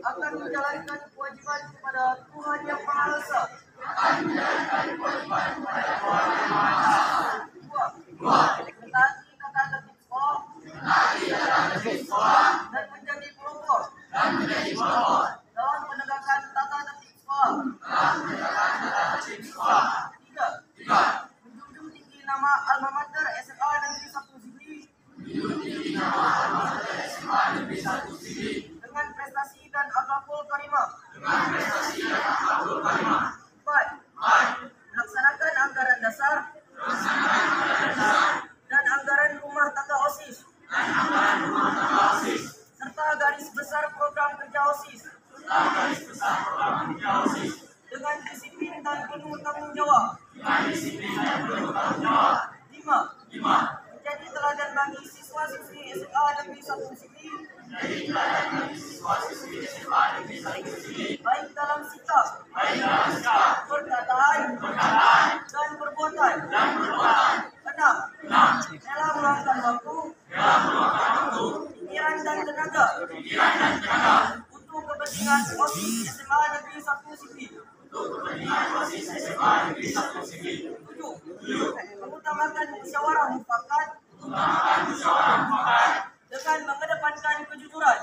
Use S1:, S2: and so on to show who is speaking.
S1: akan menjalankan kewajiban kepada Tuhan Yang Maha Esa. Dua, mentaati tata tertib sekolah dan menjadi pelopor dalam penegakan tata tertib sekolah. Tiga, menjunjung tinggi nama alma mater SMA Negeri 1 Sigli dengan prestasi dan akhlakul karimah. Empat, melaksanakan anggaran dasar dan anggaran rumah tangga OSIS serta garis besar program kerja OSIS dengan disiplin dan penuh tanggung jawab. Lima, menjadi teladan bagi siswa-siswi SMA Negeri 1 Sigli baik dalam sikap, perkataan, dan perbuatan. Enam, rela meluangkan waktu, pikiran dan tenaga untuk kepentingan OSIS SMA Negeri 1 Sigli. 7, mengutamakan musyawarah mufakat dengan mengedepankan kejujuran